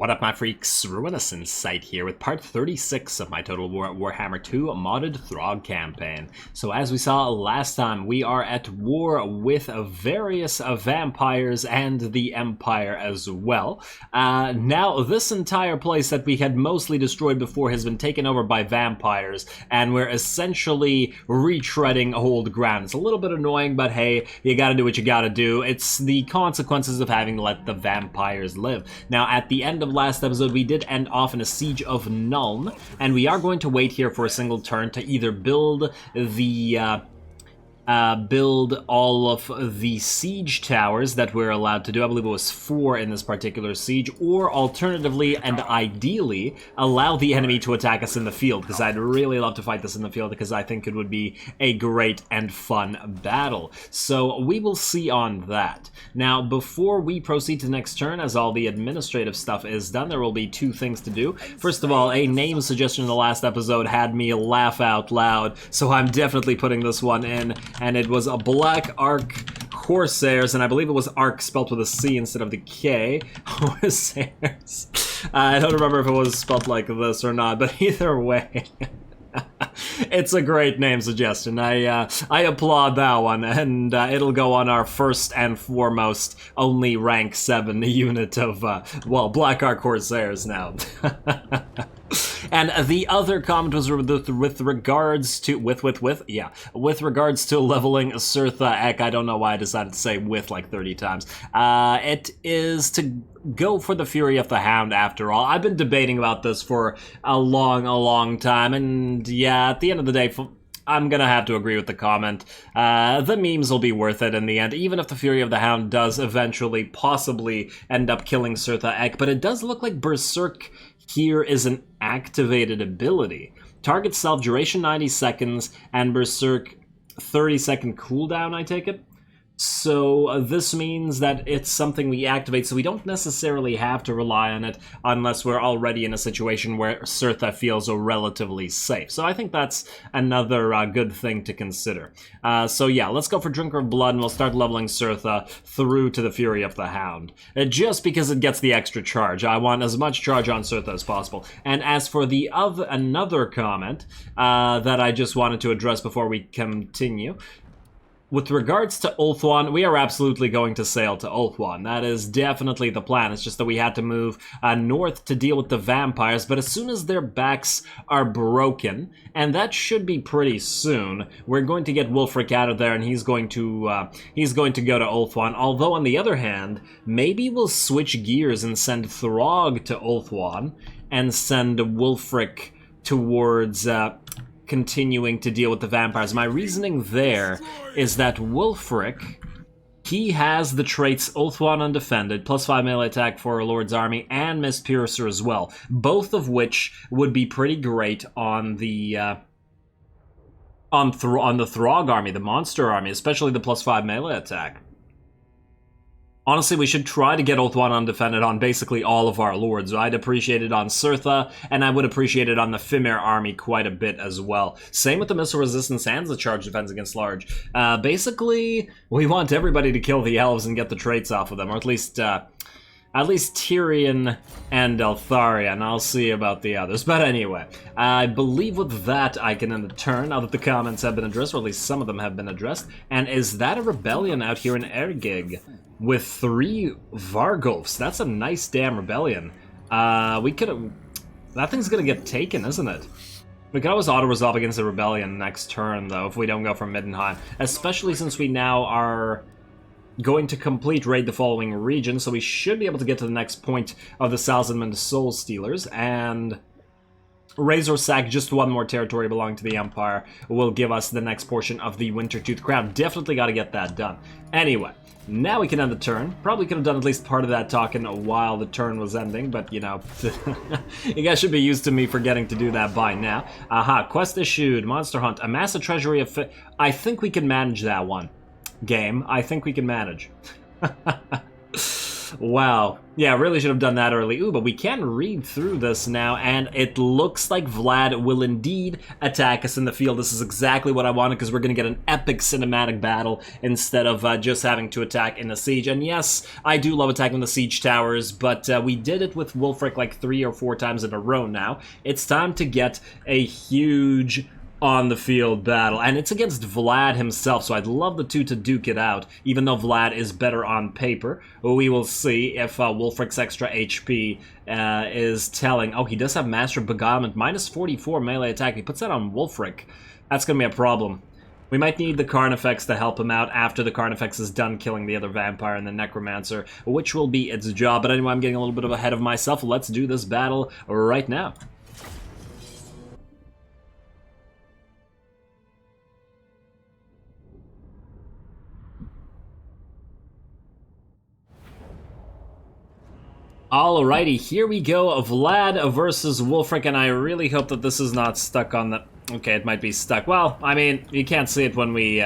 What up, my freaks? RuinousInsight here with part 36 of my Total Warhammer 2 modded Throgg campaign. So as we saw last time, we are at war with various vampires and the Empire as well. Now, this entire place that we had mostly destroyed before has been taken over by vampires, and we're essentially retreading old ground. It's a little bit annoying, but hey, you gotta do what you gotta do. It's the consequences of having let the vampires live. Now, at the end of last episode, we did end off in a siege of Null, and we are going to wait here for a single turn to either build the build all of the siege towers that we're allowed to do. I believe it was 4 in this particular siege, or alternatively and ideally allow the enemy to attack us in the field, because I'd really love to fight this in the field because I think it would be a great and fun battle. So we will see on that. Now, before we proceed to the next turn, as all the administrative stuff is done, there will be 2 things to do. First of all, a name suggestion in the last episode had me laugh out loud, so I'm definitely putting this one in. And it was a Black Ark Corsairs, and I believe it was Ark spelled with a C instead of the K. Corsairs. I don't remember if it was spelled like this or not, but either way, it's a great name suggestion. I applaud that one, and it'll go on our first and foremost only rank 7 unit of, well, Black Ark Corsairs now. And the other comment was with regards to leveling Sirtha Ek. I don't know why I decided to say with like 30 times. It is to go for the Fury of the Hound after all. I've been debating about this for a long time, and yeah, at the end of the day, I'm gonna have to agree with the comment. The memes will be worth it in the end, even if the Fury of the Hound does eventually possibly end up killing Sirtha Ek, but it does look like Berserk here is an activated ability. Target self, duration 90 seconds, and Berserk 30-second cooldown, I take it? So this means that it's something we activate, so we don't necessarily have to rely on it unless we're already in a situation where Sirtha feels relatively safe. So I think that's another good thing to consider. So yeah, let's go for Drinker of Blood, and we'll start leveling Sirtha through to the Fury of the Hound. Just because it gets the extra charge. I want as much charge on Sirtha as possible. And as for the another comment that I just wanted to address before we continue, with regards to Ulthuan, we are absolutely going to sail to Ulthuan. That is definitely the plan. It's just that we had to move north to deal with the vampires, but as soon as their backs are broken, and that should be pretty soon, we're going to get Wulfric out of there, and he's going to go to Ulthuan. Although, on the other hand, maybe we'll switch gears and send Throgg to Ulthuan, and send Wulfric towards continuing to deal with the vampires. My reasoning there is that Wulfric, he has the traits Ulthuan Undefended, +5 melee attack for a Lord's Army, and Mist Piercer as well, both of which would be pretty great on the on the Throgg army, the monster army, especially the +5 melee attack. Honestly, we should try to get Ulthuan Undefended on basically all of our lords. I'd appreciate it on Sirtha, and I would appreciate it on the Fimir army quite a bit as well. Same with the Missile Resistance and the Charge Defense against Large. Basically, we want everybody to kill the elves and get the traits off of them, or at least Tyrion and Eltharion. I'll see about the others. But anyway, I believe with that I can end the turn, now that the comments have been addressed, or at least some of them have been addressed. And is that a rebellion out here in Ergig? With 3 Vargulfs. That's a nice damn rebellion. We could've... That thing's gonna get taken, isn't it? We can always auto-resolve against the rebellion next turn, though, if we don't go for Middenheim. Especially since we now are going to complete raid the following region, so we should be able to get to the next point of the Salzmann Soul Stealers, and Razor Sack, just 1 more territory belonging to the Empire, will give us the next portion of the Wintertooth crown. Definitely gotta get that done. Anyway, now we can end the turn. Probably could have done at least part of that talking while the turn was ending, but, you know, you guys should be used to me forgetting to do that by now. Aha, quest issued, Monster Hunt, amass a treasury of... I think we can manage that one. Game, I think we can manage. Wow. Yeah, really should have done that early. Ooh, but we can read through this now, and it looks like Vlad will indeed attack us in the field. This is exactly what I wanted, because we're going to get an epic cinematic battle instead of just having to attack in the siege. And yes, I do love attacking the siege towers, but we did it with Wulfric like 3 or 4 times in a row now. It's time to get a huge on-the-field battle, and it's against Vlad himself, so I'd love the two to duke it out, even though Vlad is better on paper. We will see if Wulfric's extra HP is telling. Oh, he does have Master of Beguilement, minus 44 melee attack. He puts that on Wulfric. That's going to be a problem. We might need the Carnifex to help him out after the Carnifex is done killing the other vampire and the Necromancer, which will be its job. But anyway, I'm getting a little bit ahead of myself. Let's do this battle right now. Alrighty, here we go, Vlad versus Wulfric, and I really hope that this is not stuck on the... Okay, it might be stuck. Well, I mean, you can't see it when we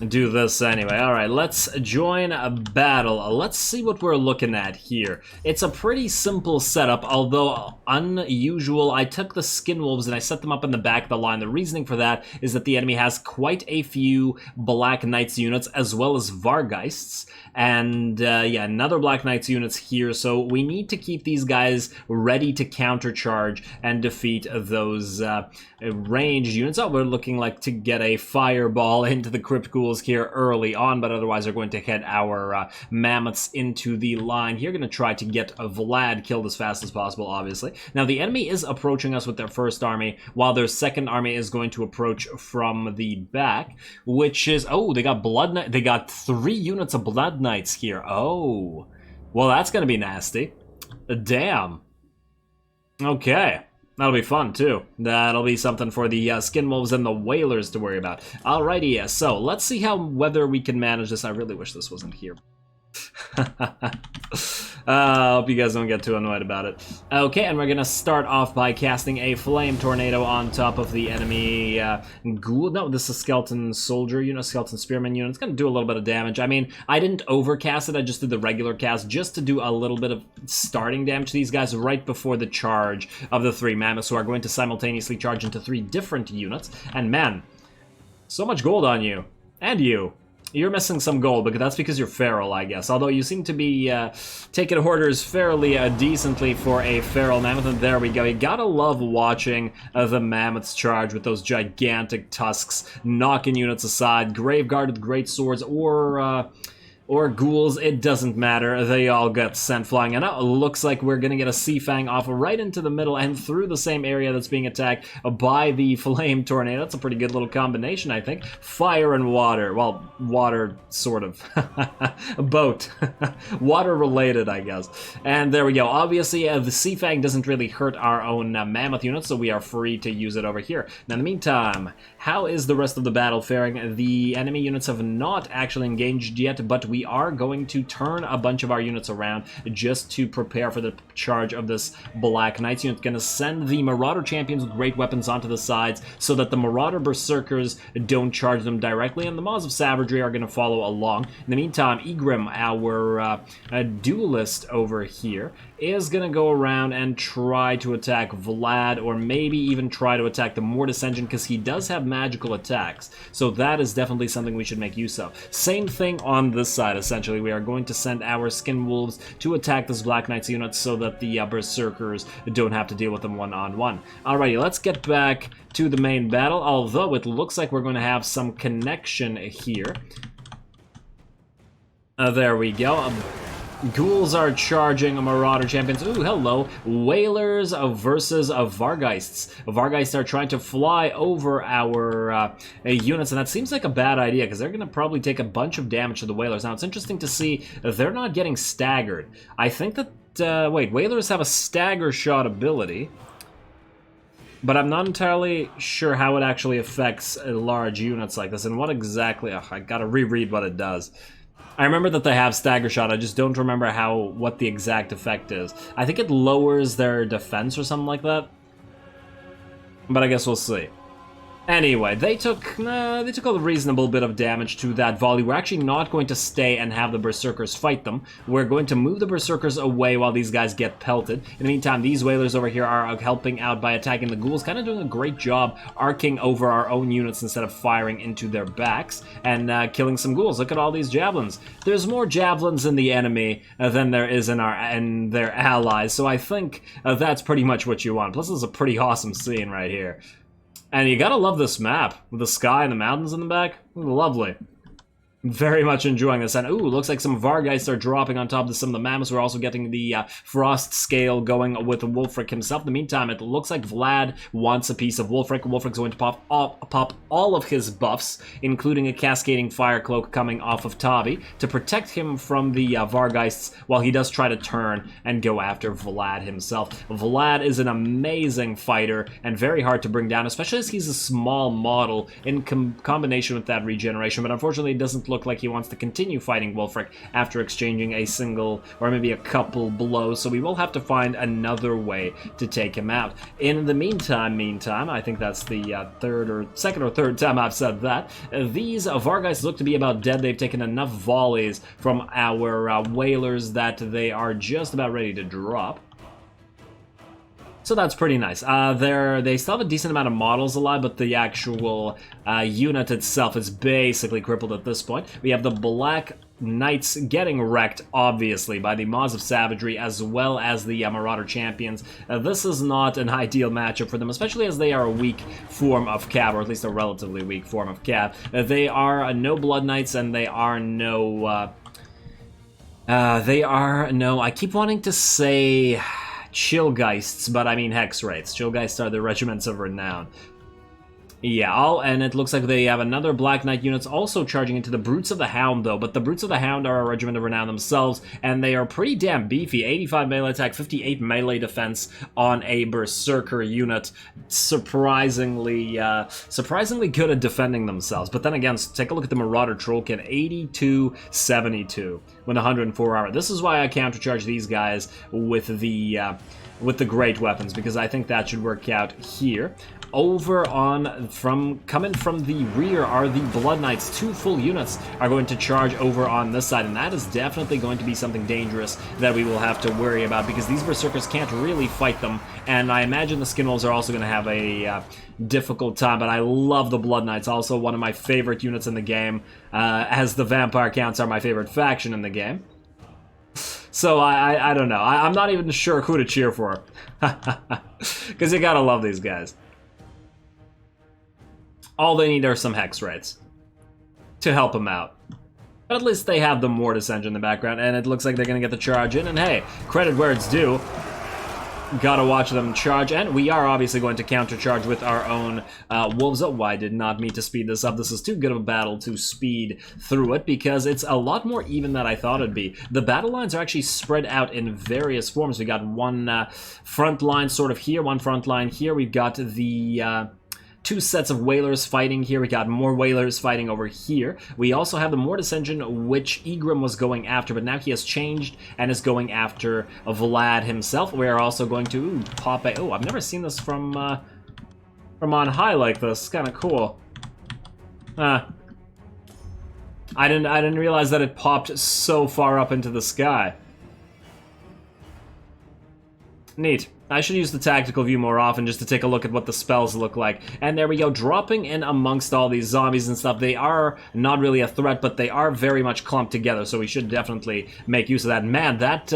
do this anyway. Alright, let's join a battle. Let's see what we're looking at here. It's a pretty simple setup, although unusual. I took the Skinwolves and I set them up in the back of the line. The reasoning for that is that the enemy has quite a few Black Knights units, as well as Vargheists. And yeah, another Black Knights units here, so we need to keep these guys ready to countercharge and defeat those ranged units. Oh, we're looking like to get a fireball into the Crypt Ghouls here early on, but otherwise they're going to hit our mammoths into the line. Here, going to try to get Vlad killed as fast as possible, obviously. Now, the enemy is approaching us with their first army, while their second army is going to approach from the back, which is... Oh, they got Blood Knight. They got 3 units of Blood Knights here. Oh, well, that's going to be nasty. Damn. Okay. That'll be fun, too. That'll be something for the Skinwolves and the Whalers to worry about. Alrighty, so let's see whether we can manage this. I really wish this wasn't here. I hope you guys don't get too annoyed about it. Okay, and we're gonna start off by casting a Flame Tornado on top of the enemy Ghoul. No, this is a Skeleton Soldier unit, Skeleton Spearman unit. It's gonna do a little bit of damage. I mean, I didn't overcast it, I just did the regular cast just to do a little bit of starting damage to these guys right before the charge of the 3 Mammoths, who are going to simultaneously charge into 3 different units. And man, so much gold on you. And you. You're missing some gold, but that's because you're feral, I guess. Although you seem to be taking orders fairly decently for a feral mammoth. And there we go. You gotta love watching the mammoths charge with those gigantic tusks, knocking units aside. Graveguard with great swords, or ghouls, it doesn't matter. They all get sent flying. And now it looks like we're going to get a Sea Fang off right into the middle and through the same area that's being attacked by the Flame Tornado. That's a pretty good little combination, I think. Fire and water. Well, water, sort of. Boat. Water-related, I guess. And there we go. Obviously, the Sea Fang doesn't really hurt our own mammoth units, so we are free to use it over here. Now, in the meantime, how is the rest of the battle faring? The enemy units have not actually engaged yet, but we are going to turn a bunch of our units around just to prepare for the charge of this Black Knights unit. Going to send the Marauder Champions with great weapons onto the sides so that the Marauder Berserkers don't charge them directly, and the Maws of Savagery are going to follow along. In the meantime, Egrim, our duelist over here, is going to go around and try to attack Vlad, or maybe even try to attack the Mortis Engine, because he does have magical attacks. So that is definitely something we should make use of. Same thing on this side, essentially. We are going to send our Skinwolves to attack this Black Knights unit so that the Berserkers don't have to deal with them one-on-one. Alrighty, let's get back to the main battle, although it looks like we're going to have some connection here. There we go. Ghouls are charging Marauder Champions. Ooh, hello. Whalers versus Vargheists. Vargheists are trying to fly over our units, and that seems like a bad idea, because they're going to probably take a bunch of damage to the Whalers. Now, it's interesting to see they're not getting staggered. I think that... wait, Whalers have a stagger shot ability, but I'm not entirely sure how it actually affects large units like this, and what exactly... Ugh, I gotta reread what it does. I remember that they have stagger shot, I just don't remember what the exact effect is. I think it lowers their defense or something like that. But I guess we'll see. Anyway, they took a reasonable bit of damage to that volley. We're actually not going to stay and have the Berserkers fight them. We're going to move the Berserkers away while these guys get pelted. In the meantime, these Whalers over here are helping out by attacking the Ghouls, kind of doing a great job arcing over our own units instead of firing into their backs and killing some Ghouls. Look at all these Javelins. There's more Javelins in the enemy than there is in their allies, so I think that's pretty much what you want. Plus, this is a pretty awesome scene right here. And you gotta love this map, with the sky and the mountains in the back. Lovely. Very much enjoying this. And ooh, looks like some Vargheists are dropping on top of some of the mammoths. We're also getting the frost scale going with Wulfric himself. In the meantime, it looks like Vlad wants a piece of Wulfric. Wulfric's going to pop all of his buffs, including a cascading fire cloak coming off of Tavi, to protect him from the Vargheists while he does try to turn and go after Vlad himself. Vlad is an amazing fighter and very hard to bring down, especially as he's a small model in combination with that regeneration, but unfortunately it doesn't look like he wants to continue fighting Wulfric after exchanging a single or maybe a couple blows, so we will have to find another way to take him out. In the meantime, I think that's the second or third time I've said that, these Vargheists look to be about dead. They've taken enough volleys from our Whalers that they are just about ready to drop. So that's pretty nice. They still have a decent amount of models alive, but the actual unit itself is basically crippled at this point. We have the Black Knights getting wrecked, obviously, by the Maws of Savagery as well as the Marauder Champions. This is not an ideal matchup for them, especially as they are a weak form of Cav, or at least a relatively weak form of Cav. They are no Blood Knights, and they are no... I keep wanting to say... Chillgeists, but I mean Hex Wraiths. Chillgeists are the regiments of renown. Yeah, and it looks like they have another Black Knight units also charging into the Brutes of the Hound, though. But the Brutes of the Hound are a regiment of renown themselves, and they are pretty damn beefy. 85 melee attack, 58 melee defense on a Berserker unit. Surprisingly good at defending themselves. But then again, take a look at the Marauder Trollkin, 82-72 with 104 armor. This is why I countercharge these guys with the great weapons, because I think that should work out here. Over on, coming from the rear are the Blood Knights. 2 full units are going to charge over on this side, and that is definitely going to be something dangerous that we will have to worry about, because these Berserkers can't really fight them, and I imagine the Skinwolves are also going to have a difficult time, but I love the Blood Knights, also one of my favorite units in the game, as the Vampire Counts are my favorite faction in the game. So I don't know. I'm not even sure who to cheer for, because you gotta love these guys. All they need are some Hex Wraiths to help them out. But at least they have the Mortis engine in the background, and it looks like they're going to get the charge in. And hey, credit where it's due. Gotta watch them charge, and we are obviously going to countercharge with our own Wolves. Oh, I did not mean to speed this up. This is too good of a battle to speed through it, because it's a lot more even than I thought it'd be. The battle lines are actually spread out in various forms. We got one front line sort of here, one front line here. We've got the... 2 sets of Whalers fighting here. We got more Whalers fighting over here. We also have the Mortis engine, which Egrim was going after, but now he has changed and is going after Vlad himself. We are also going to pop a... Oh, I've never seen this from on high like this. It's kind of cool. I didn't realize that it popped so far up into the sky. Neat. I should use the tactical view more often just to take a look at what the spells look like. And there we go, dropping in amongst all these zombies and stuff. They are not really a threat, but they are very much clumped together, so we should definitely make use of that. Man, that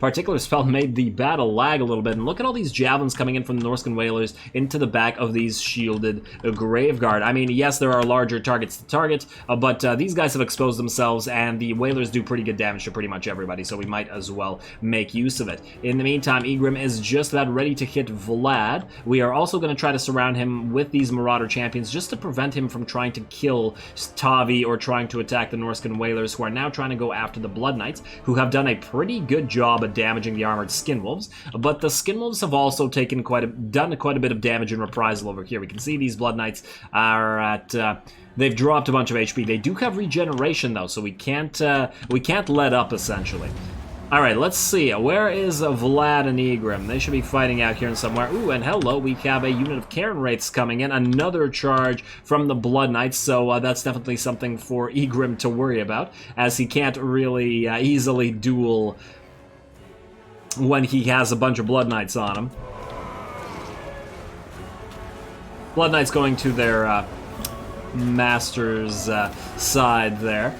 particular spell made the battle lag a little bit. And look at all these javelins coming in from the Norscan Whalers into the back of these shielded Graveguard. I mean, yes, there are larger targets to target, but these guys have exposed themselves, and the Whalers do pretty good damage to pretty much everybody, so we might as well make use of it. In the meantime, Egrim is just about ready to hit Vlad. We are also going to try to surround him with these Marauder Champions just to prevent him from trying to kill Tavi or trying to attack the Norscan Whalers, who are now trying to go after the Blood Knights, who have done a pretty good job at damaging the armored Skinwolves. But the Skinwolves have also taken done quite a bit of damage in reprisal over here. We can see these Blood Knights are at... they've dropped a bunch of HP. They do have regeneration, though, so we can't let up, essentially. Alright, let's see. Where is Vlad and Egrim? They should be fighting out here somewhere. Ooh, and hello, we have a unit of Cairn Wraiths coming in. Another charge from the Blood Knights, so that's definitely something for Egrim to worry about, as he can't really easily duel when he has a bunch of Blood Knights on him. Blood Knights going to their master's side there.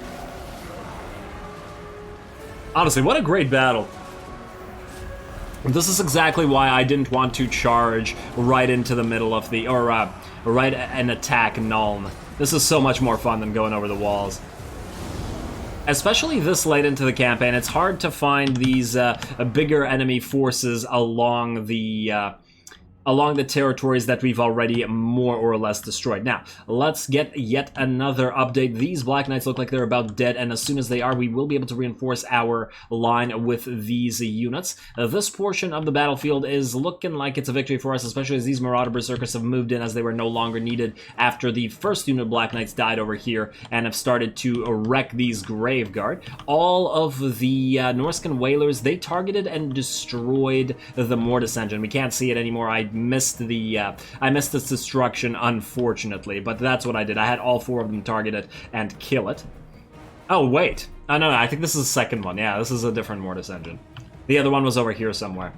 Honestly, what a great battle. This is exactly why I didn't want to charge right into the middle of the, or right and attack Null. This is so much more fun than going over the walls. Especially this late into the campaign, it's hard to find these bigger enemy forces along the territories that we've already more or less destroyed. Now, let's get yet another update. These Black Knights look like they're about dead, and as soon as they are, we will be able to reinforce our line with these units. This portion of the battlefield is looking like it's a victory for us, especially as these Marauder Berserkers have moved in as they were no longer needed after the first unit of Black Knights died over here and have started to wreck these Graveguard. All of the Norscan Whalers, they targeted and destroyed the Mortis engine. We can't see it anymore. I missed this destruction, unfortunately, but that's what I did. I had all 4 of them targeted and kill it. Oh wait, oh no, I think this is the second one. Yeah, this is a different Mortis engine. The other one was over here somewhere.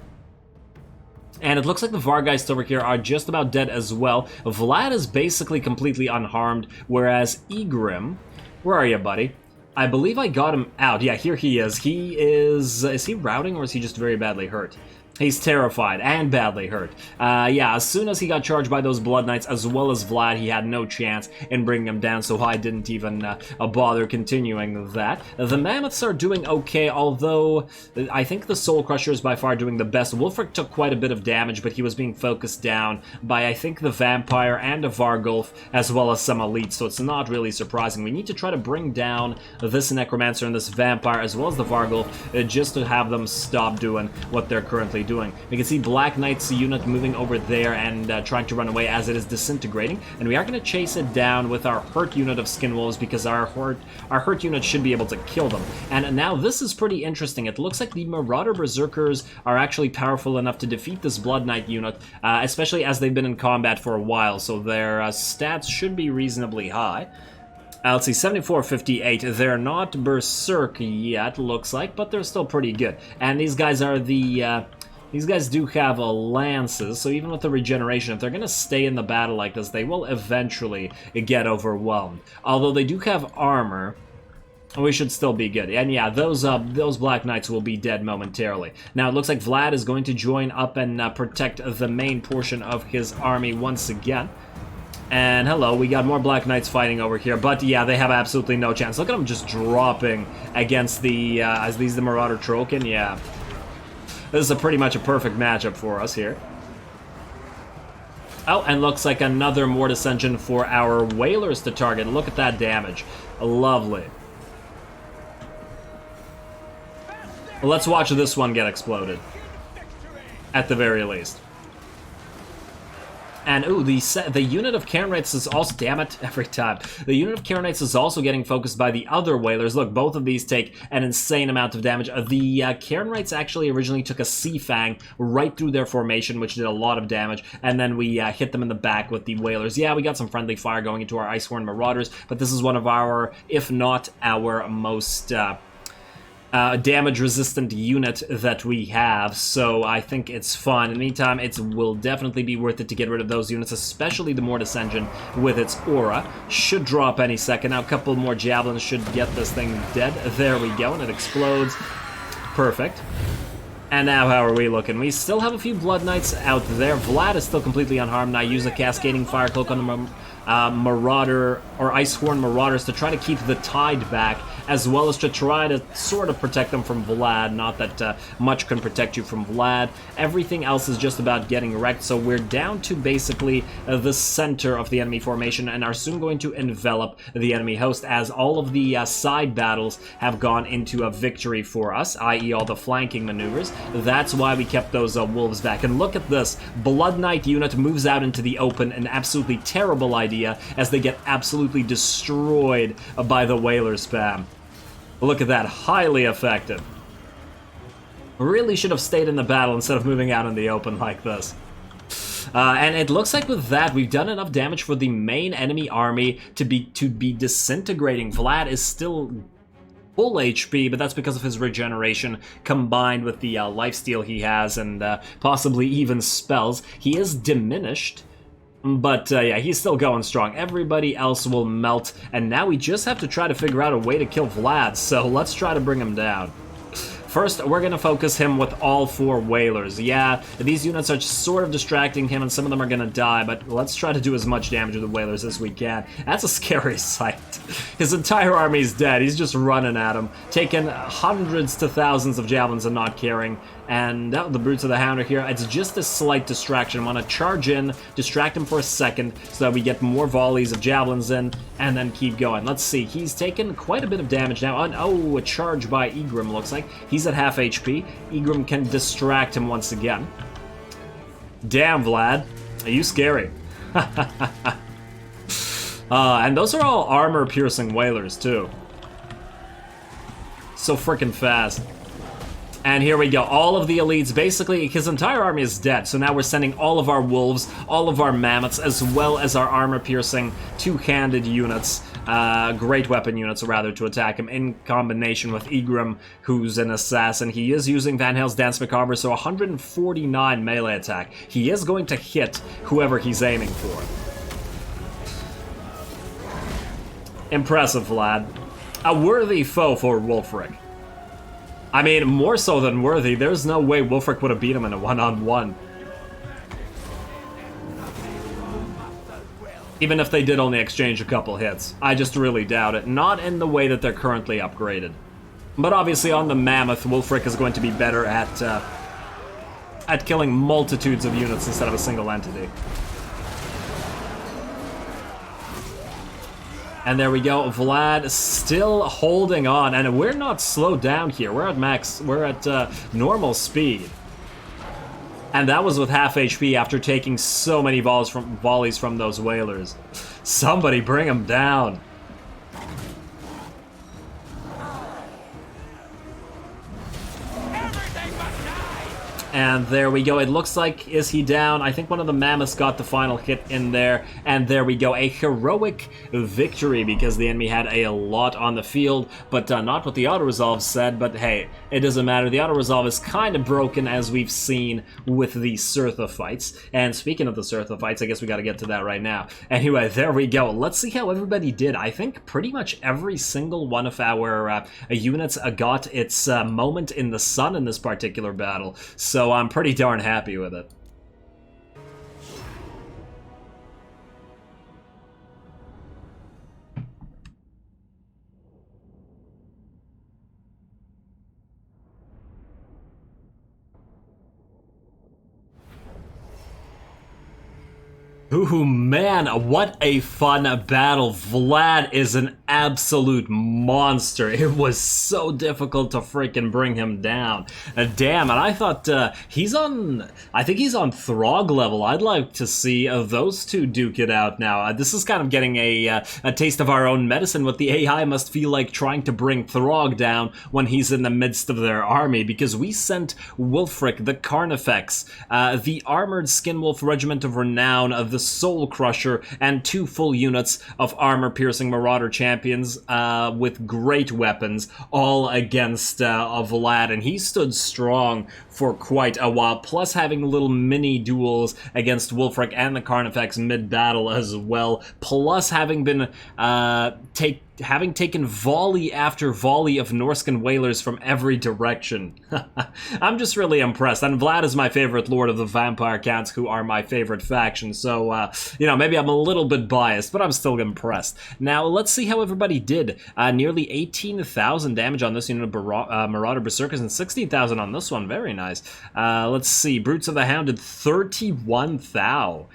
And it looks like the Vargeists over here are just about dead as well. Vlad is basically completely unharmed, whereas Egrim, where are you, buddy? I believe I got him out. Yeah, here he is. Is he routing, or is he just very badly hurt? He's terrified and badly hurt. Yeah, as soon as he got charged by those Blood Knights, as well as Vlad, he had no chance in bringing him down, so I didn't even bother continuing that. The Mammoths are doing okay, although I think the Soul Crusher is by far doing the best. Wolfric took quite a bit of damage, but he was being focused down by, I think, the Vampire and a Vargulf, as well as some Elites, so it's not really surprising. We need to try to bring down this Necromancer and this Vampire, as well as the Vargulf, just to have them stop doing what they're currently doing. We can see Black Knight's unit moving over there and trying to run away as it is disintegrating, and we are going to chase it down with our hurt unit of Skinwolves because our hurt unit should be able to kill them. And now this is pretty interesting. It looks like the Marauder Berserkers are actually powerful enough to defeat this Blood Knight unit, especially as they've been in combat for a while, so their stats should be reasonably high. Let's see, 74-58. They're not Berserk yet, looks like, but they're still pretty good. And these guys are the... These guys do have lances, so even with the regeneration, if they're going to stay in the battle like this, they will eventually get overwhelmed. Although they do have armor, we should still be good. And yeah, those Black Knights will be dead momentarily. Now, it looks like Vlad is going to join up and protect the main portion of his army once again. And hello, we got more Black Knights fighting over here, but yeah, they have absolutely no chance. Look at them just dropping against the, as these the Marauder Trokin, yeah. This is pretty much a perfect matchup for us here. Oh, and looks like another Mortis engine for our Whalers to target. Look at that damage. Lovely. Well, let's watch this one get exploded. At the very least. And, ooh, the unit of Cairn Wraiths is also... Damn it, every time. The unit of Cairn Wraiths is also getting focused by the other Whalers. Look, both of these take an insane amount of damage. The Cairn Wraiths actually originally took a Sea Fang right through their formation, which did a lot of damage, and then we hit them in the back with the Whalers. Yeah, we got some friendly fire going into our Icehorn Marauders, but this is one of our, if not our most... damage-resistant unit that we have, so I think it's fun. In the meantime, it will definitely be worth it to get rid of those units, especially the Mortis engine with its aura. Should drop any second. Now, a couple more javelins should get this thing dead. There we go, and it explodes. Perfect. And now how are we looking? We still have a few Blood Knights out there. Vlad is still completely unharmed. I use a Cascading Fire Cloak on the Marauder, or Icehorn Marauders to try to keep the tide back, as well as to try to sort of protect them from Vlad. Not that much can protect you from Vlad. Everything else is just about getting wrecked, so we're down to basically the center of the enemy formation and are soon going to envelop the enemy host, as all of the side battles have gone into a victory for us, i.e. all the flanking maneuvers. That's why we kept those wolves back. And look at this. Blood Knight unit moves out into the open, an absolutely terrible idea, as they get absolutely destroyed by the Whaler spam. Look at that, highly effective. Really should have stayed in the battle instead of moving out in the open like this. And it looks like with that, we've done enough damage for the main enemy army to be disintegrating. Vlad is still full HP, but that's because of his regeneration combined with the lifesteal he has and possibly even spells. He is diminished, but yeah, he's still going strong. Everybody else will melt, and now we just have to try to figure out a way to kill Vlad, so let's try to bring him down. First, we're going to focus him with all 4 Whalers. Yeah, these units are sort of distracting him, and some of them are going to die, but let's try to do as much damage with the Whalers as we can. That's a scary sight. His entire army's dead. He's just running at him, taking hundreds to thousands of javelins and not caring. And the Brutes of the Hound are here. It's just a slight distraction. I want to charge in, distract him for a second, so that we get more volleys of javelins in, and then keep going. Let's see. He's taken quite a bit of damage now. Oh, a charge by Egrim, looks like. He's at half HP. Egrim can distract him once again. Damn, Vlad. Are you scary? And those are all armor-piercing Whalers, too. So freaking fast. And here we go, all of the elites, basically, his entire army is dead, so now we're sending all of our wolves, all of our mammoths, as well as our armor-piercing two-handed units, great weapon units, rather, to attack him, in combination with Egrim, who's an assassin. He is using Van Hale's Dance Macabre, so 149 melee attack. He is going to hit whoever he's aiming for. Impressive, Vlad. A worthy foe for Wulfric. I mean, more so than worthy. There's no way Wulfric would have beat him in a one-on-one. Even if they did only exchange a couple hits. I just really doubt it. Not in the way that they're currently upgraded. But obviously on the Mammoth, Wulfric is going to be better at killing multitudes of units instead of a single entity. And there we go, Vlad still holding on, and we're not slowed down here. We're at normal speed. And that was with half HP after taking so many volleys from those Whalers. Somebody bring him down. And there we go. It looks like, is he down? I think one of the Mammoths got the final hit in there. And there we go. A heroic victory because the enemy had a lot on the field. But not what the auto-resolve said. But hey, it doesn't matter. The auto-resolve is kind of broken, as we've seen with the Surtha fights. And speaking of the Surtha fights, I guess we got to get to that right now. Anyway, there we go. Let's see how everybody did. I think pretty much every single one of our units got its moment in the sun in this particular battle. So I'm pretty darn happy with it. Ooh, man, what a fun battle. Vlad is an absolute monster. It was so difficult to freaking bring him down. Damn, and I thought I think he's on Throgg level. I'd like to see those two duke it out now. This is kind of getting a taste of our own medicine. What the AI must feel like trying to bring Throgg down when he's in the midst of their army, because we sent Wulfric, the Carnifex, the Armored Skinwolf Regiment of Renown, of the Soul Crusher, and 2 full units of armor-piercing Marauder champions with great weapons, all against Vlad, and he stood strong for quite a while, plus having little mini duels against Wulfric and the Carnifex mid-battle as well, plus having been having taken volley after volley of Norscan Whalers from every direction. I'm just really impressed, and Vlad is my favorite Lord of the Vampire Counts, who are my favorite faction, so, you know, maybe I'm a little bit biased, but I'm still impressed. Now, let's see how everybody did. Nearly 18,000 damage on this unit of Marauder Berserkers, and 16,000 on this one. Very nice. Let's see. Brutes of the Hound did 31,000.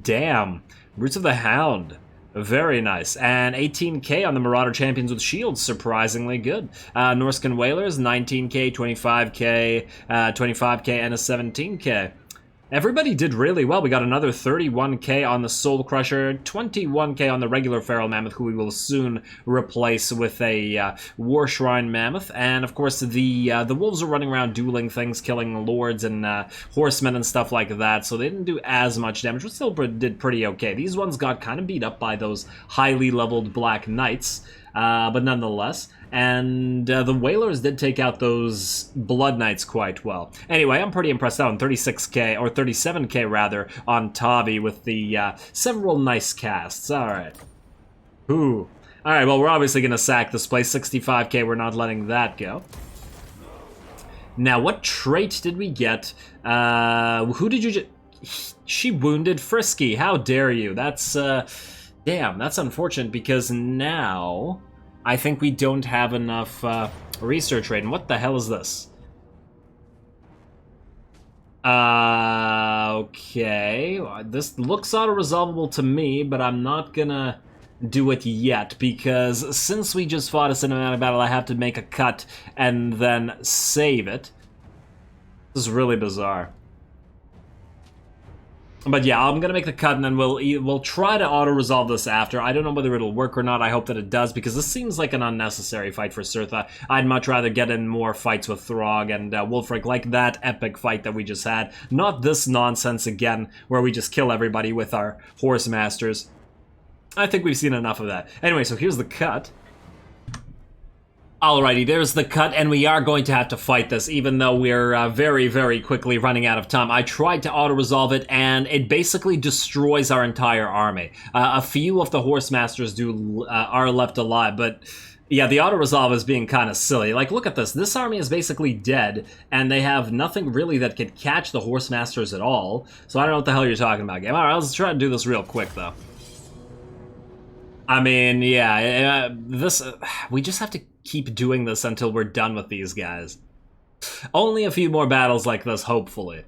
Damn. Brutes of the Hound. Very nice. And 18k on the Marauder Champions with Shields, surprisingly good. Norscan Whalers, 19k, 25k, 25k, and a 17k. Everybody did really well. We got another 31k on the Soul Crusher, 21k on the regular Feral Mammoth, who we will soon replace with a War Shrine Mammoth. And of course, the wolves are running around dueling things, killing lords and horsemen and stuff like that, so they didn't do as much damage, but still did pretty okay. These ones got kind of beat up by those highly leveled Black Knights, but nonetheless. And the Whalers did take out those Blood Knights quite well. Anyway, I'm pretty impressed out on 36k, or 37k rather, on Tavi with the several nice casts. Alright. Ooh. Alright, well, we're obviously going to sack this place. 65k, we're not letting that go. Now, what trait did we get? Who did you She wounded Frisky. How dare you? That's, damn, that's unfortunate because now I think we don't have enough research rate. And what the hell is this? Okay. This looks auto-resolvable to me, but I'm not gonna do it yet because since we just fought a cinematic battle, I have to make a cut and then save it. This is really bizarre. But yeah, I'm gonna make the cut and then we'll try to auto-resolve this after. I don't know whether it'll work or not. I hope that it does because this seems like an unnecessary fight for Sirtha. I'd much rather get in more fights with Throgg and Wulfric, like that epic fight that we just had. Not this nonsense again where we just kill everybody with our Horse Masters. I think we've seen enough of that. Anyway, so here's the cut. Alrighty, there's the cut, and we are going to have to fight this, even though we're very, very quickly running out of time. I tried to auto-resolve it, and it basically destroys our entire army. A few of the Horse Masters are left alive, but yeah, the auto-resolve is being kind of silly. Like, look at this. This army is basically dead, and they have nothing really that could catch the Horse Masters at all. So I don't know what the hell you're talking about, game. Alright, let's try to do this real quick, though. I mean, yeah, we just have to keep doing this until we're done with these guys. Only a few more battles like this, hopefully.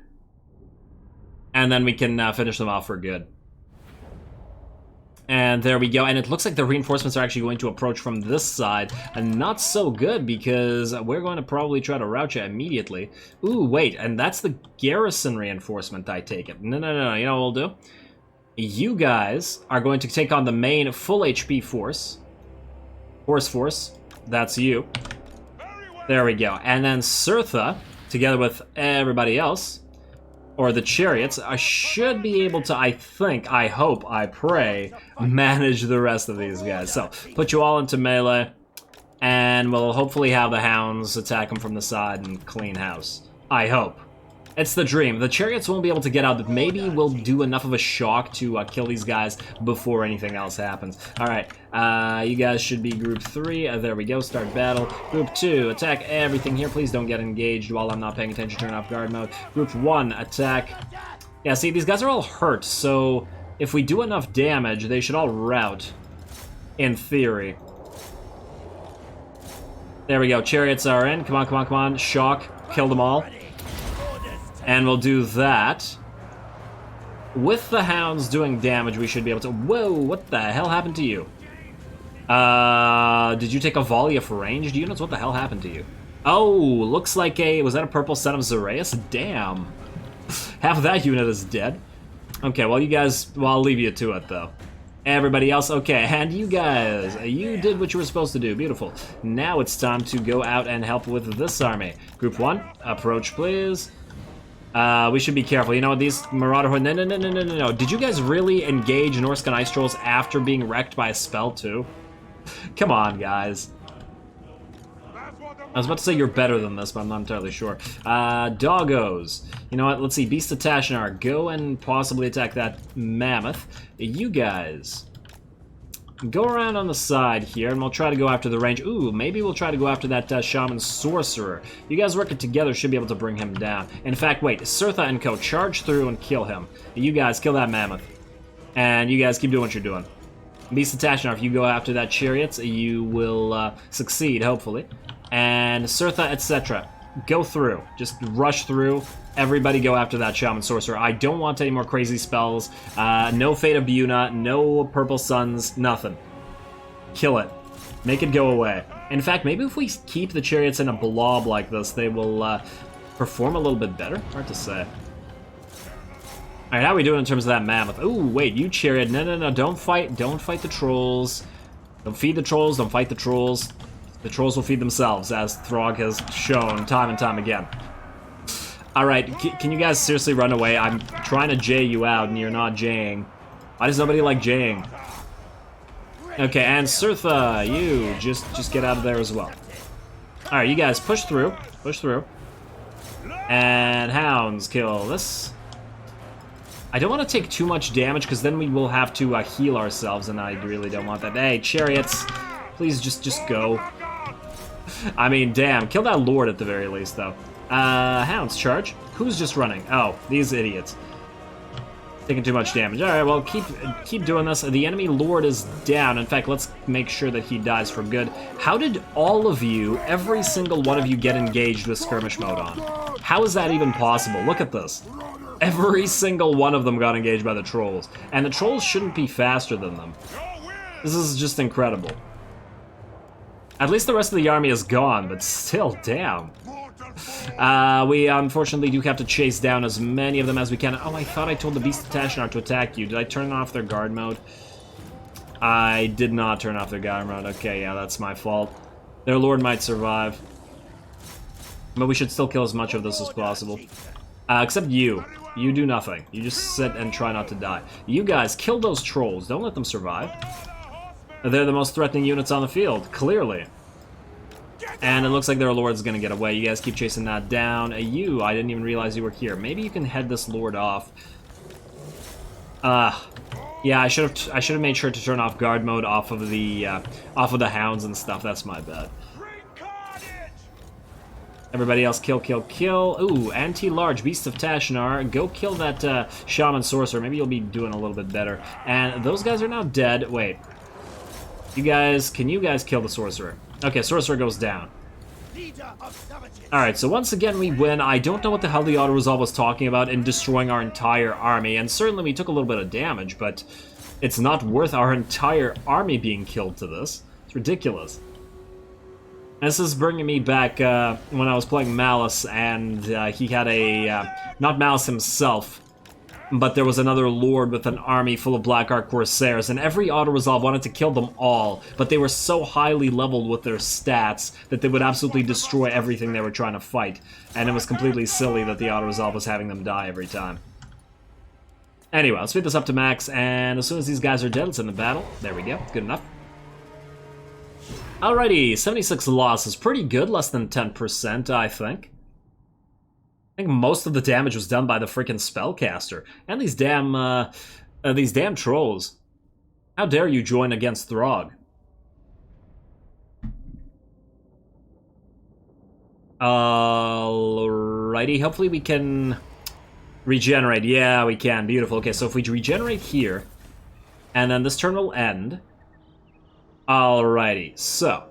And then we can finish them off for good. And there we go, and it looks like the reinforcements are actually going to approach from this side, and not so good, because we're going to probably try to rout you immediately. Ooh, wait, and that's the garrison reinforcement, I take it. No, you know what we'll do? You guys are going to take on the main full HP force. Force, that's you. There we go. And then Sirtha, together with everybody else, or the chariots, I should be able to, I think, I hope, I pray, manage the rest of these guys. So, put you all into melee, and we'll hopefully have the hounds attack them from the side and clean house. I hope. It's the dream. The chariots won't be able to get out, but maybe we'll do enough of a shock to kill these guys before anything else happens. Alright, you guys should be group 3. There we go, start battle. Group 2, attack everything here. Please don't get engaged while I'm not paying attention, turn off guard mode. Group 1, attack. Yeah, see, these guys are all hurt, so if we do enough damage, they should all rout, in theory. There we go, chariots are in. Come on, shock, kill them all. And we'll do that. With the hounds doing damage, we should be able to... Whoa, what the hell happened to you? Did you take a volley of ranged units? What the hell happened to you? Oh, looks like a... Was that a purple set of Zaraeus? Damn. Half of that unit is dead. Okay, well, you guys... Well, I'll leave you to it, though. Everybody else, okay, and you guys, you did what you were supposed to do. Beautiful. Now it's time to go out and help with this army. Group 1, approach, please. We should be careful. You know what, these Marauder Horde... No. Did you guys really engage Norsca Ice Trolls after being wrecked by a spell, too? Come on, guys. I was about to say you're better than this, but I'm not entirely sure. Doggos. You know what, let's see. Beast of Tashnar, go and possibly attack that Mammoth. You guys... Go around on the side here, and we'll try to go after the range. Ooh, maybe we'll try to go after that Shaman Sorcerer. You guys working together should be able to bring him down. In fact, wait, Sirtha and co, charge through and kill him. You guys, kill that Mammoth. And you guys keep doing what you're doing. Beast of Tashnar, if you go after that Chariots, you will succeed, hopefully. And Sirtha, etc. Go through. Just rush through. Everybody go after that Shaman Sorcerer. I don't want any more crazy spells. No Fate of Buna, no Purple Suns, nothing. Kill it. Make it go away. In fact, maybe if we keep the Chariots in a blob like this, they will perform a little bit better. Hard to say. Alright, how are we doing in terms of that mammoth? Ooh, wait, you chariot. No, don't fight the trolls. Don't feed the trolls, don't fight the trolls. The trolls will feed themselves, as Throgg has shown time and time again. Alright, can you guys seriously run away? I'm trying to J you out, and you're not Jing. Why does nobody like Jing? Okay, and Surtha, you just get out of there as well. Alright, you guys push through. Push through. And hounds kill this. I don't want to take too much damage, because then we will have to heal ourselves, and I really don't want that. Hey, chariots, please just go. I mean, damn, kill that lord at the very least, though. Hounds, charge. Who's just running? Oh, these idiots. Taking too much damage. Alright, well, keep doing this. The enemy lord is down. In fact, let's make sure that he dies for good. How did all of you, every single one of you, get engaged with skirmish mode on? How is that even possible? Look at this. Every single one of them got engaged by the trolls. And the trolls shouldn't be faster than them. This is just incredible. At least the rest of the army is gone, but still, damn. We unfortunately do have to chase down as many of them as we can. Oh, I thought I told the Beast of Tashanar to attack you. Did I turn off their guard mode? I did not turn off their guard mode. Okay, yeah, that's my fault. Their lord might survive. But we should still kill as much of this as possible. Except you. You do nothing. You just sit and try not to die. You guys, kill those trolls. Don't let them survive. They're the most threatening units on the field, clearly. And it looks like their lord's gonna get away. You guys keep chasing that down. You, I didn't even realize you were here. Maybe you can head this lord off. Yeah, I should have made sure to turn off guard mode off of the hounds and stuff. That's my bad. Everybody else kill. Ooh, anti-large Beast of Tashanar. Go kill that shaman sorcerer. Maybe you'll be doing a little bit better. And those guys are now dead. Wait. Can you guys kill the sorcerer? Okay, sorcerer goes down. Alright, so once again we win. I don't know what the hell the auto-resolve was talking about in destroying our entire army, and certainly we took a little bit of damage, but it's not worth our entire army being killed to this. It's ridiculous. This is bringing me back when I was playing Malice, and he had a... not Malice himself, but there was another lord with an army full of Black Ark Corsairs, and every auto-resolve wanted to kill them all, but they were so highly leveled with their stats that they would absolutely destroy everything they were trying to fight, and it was completely silly that the auto-resolve was having them die every time. Anyway, let's speed this up to max, and as soon as these guys are dead, let's end the battle. There we go, good enough. Alrighty, 76 losses, pretty good, less than 10%, I think. I think most of the damage was done by the freaking spellcaster. And these damn trolls. How dare you join against Throgg? Alrighty, hopefully we can regenerate. Yeah, we can. Beautiful. Okay, so if we regenerate here, and then this turn will end. Alrighty, so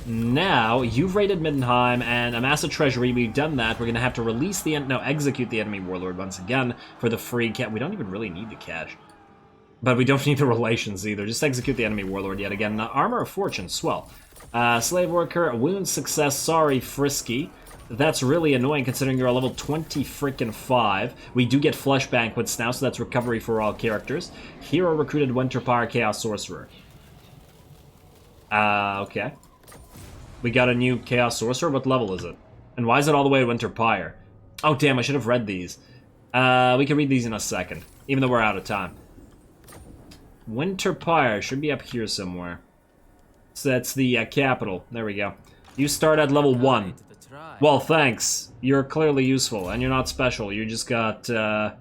now you've raided Middenheim and amass a treasury. We've done that. We're gonna have to release the execute the enemy warlord once again for the free cash. We don't even really need the cash, but we don't need the relations either. Just execute the enemy warlord yet again. Armor of Fortune, swell. Slave worker, wound success. Sorry, Frisky. That's really annoying considering you're a level 20 freaking 5. We do get flesh banquets now, so that's recovery for all characters. Hero recruited Winterpire Chaos Sorcerer. Okay. We got a new Chaos Sorcerer. What level is it? And why is it all the way to Winterpire? Oh, damn, I should have read these. We can read these in a second, even though we're out of time. Winterpire should be up here somewhere. So that's the capital. There we go. You start at level 1. Well, thanks. You're clearly useful, and you're not special. You just got, Yeah,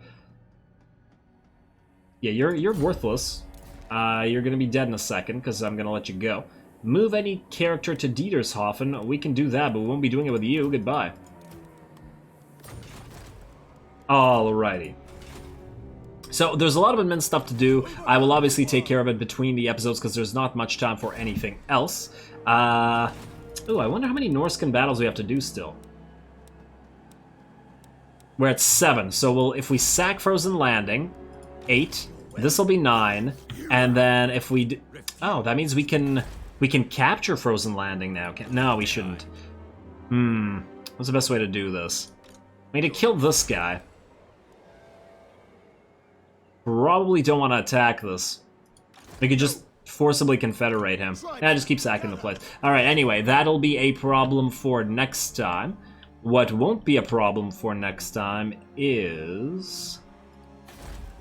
you're worthless. You're gonna be dead in a second, because I'm gonna let you go. Move any character to Dietershofen. We can do that, but we won't be doing it with you. Goodbye. Alrighty. So, there's a lot of admin stuff to do. I will obviously take care of it between the episodes, because there's not much time for anything else. Ooh, I wonder how many Norscan battles we have to do still. We're at 7, so if we sack Frozen Landing, 8, this will be 9, and then if we... Oh, that means we can capture Frozen Landing now. No, we shouldn't. What's the best way to do this? We need to kill this guy. Probably don't want to attack this. We could just forcibly confederate him. Yeah, just keep sacking the place. Alright, anyway, that'll be a problem for next time. What won't be a problem for next time is...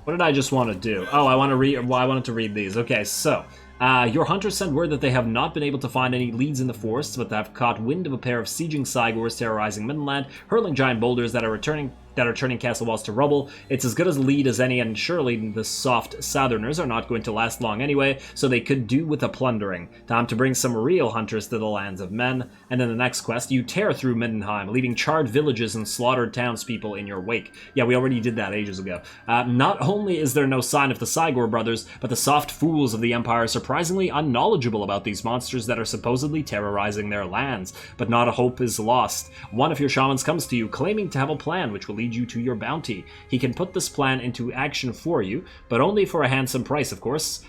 What did I just want to do? Oh, I wanted to read these. Okay, so... your hunters sent word that they have not been able to find any leads in the forests, but they have caught wind of a pair of sieging Cygors terrorizing Midland, hurling giant boulders that are turning castle walls to rubble. It's as good as a lead as any, and surely the soft southerners are not going to last long anyway, so they could do with a plundering. Time to bring some real hunters to the lands of men. And then the next quest, you tear through Middenheim, leaving charred villages and slaughtered townspeople in your wake. Yeah, we already did that ages ago. Not only is there no sign of the Cygor brothers, but the soft fools of the Empire are surprisingly unknowledgeable about these monsters that are supposedly terrorizing their lands. But not a hope is lost. One of your shamans comes to you, claiming to have a plan which will lead you to your bounty. He can put this plan into action for you, but only for a handsome price, of course.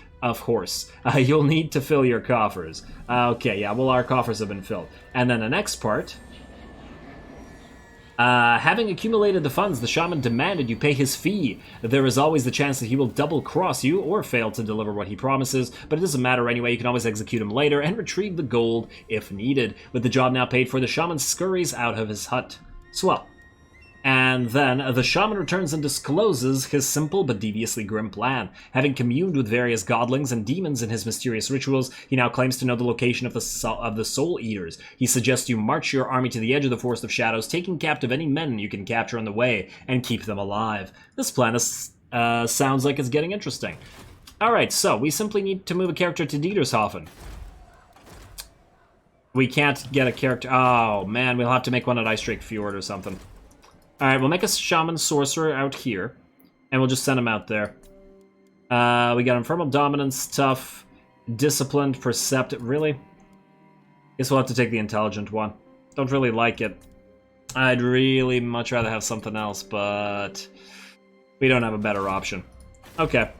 You'll need to fill your coffers. Okay, yeah, well, our coffers have been filled. And then the next part... having accumulated the funds, the shaman demanded you pay his fee. There is always the chance that he will double-cross you or fail to deliver what he promises, but it doesn't matter anyway. You can always execute him later and retrieve the gold if needed. With the job now paid for, the shaman scurries out of his hut. Swell. And then the shaman returns and discloses his simple but deviously grim plan. Having communed with various godlings and demons in his mysterious rituals, he now claims to know the location of the Soul Eaters. He suggests you march your army to the edge of the Forest of Shadows, taking captive any men you can capture on the way, and keep them alive. This plan sounds like it's getting interesting. Alright, so we simply need to move a character to Dietershofen. We can't get a character... Oh, man, we'll have to make one at Ice Drake Fjord or something. Alright, we'll make a Shaman Sorcerer out here, and we'll just send him out there. We got Infernal Dominance, Tough, Disciplined, Percept. Really? Guess we'll have to take the Intelligent one. Don't really like it. I'd really much rather have something else, but we don't have a better option. Okay.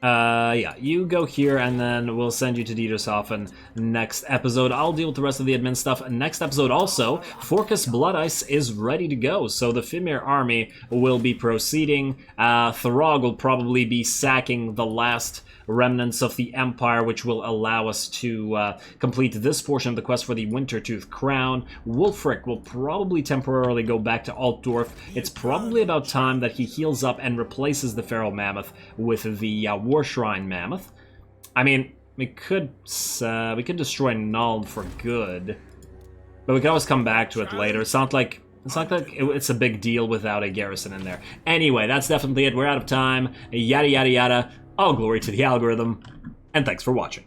Yeah, you go here, and then we'll send you to Dietershofen next episode. I'll deal with the rest of the admin stuff next episode. Also, Forcas Blood Ice is ready to go, so the Fimir army will be proceeding. Throgg will probably be sacking the last remnants of the Empire, which will allow us to complete this portion of the quest for the Wintertooth crown. Wulfric will probably temporarily go back to Altdorf. It's probably about time that he heals up and replaces the Feral Mammoth with the War Shrine Mammoth. I mean, we could destroy Null for good, but we can always come back to it later. It's not like it's a big deal without a garrison in there. Anyway, that's definitely it. We're out of time. Yada yada yada. All glory to the algorithm, and thanks for watching.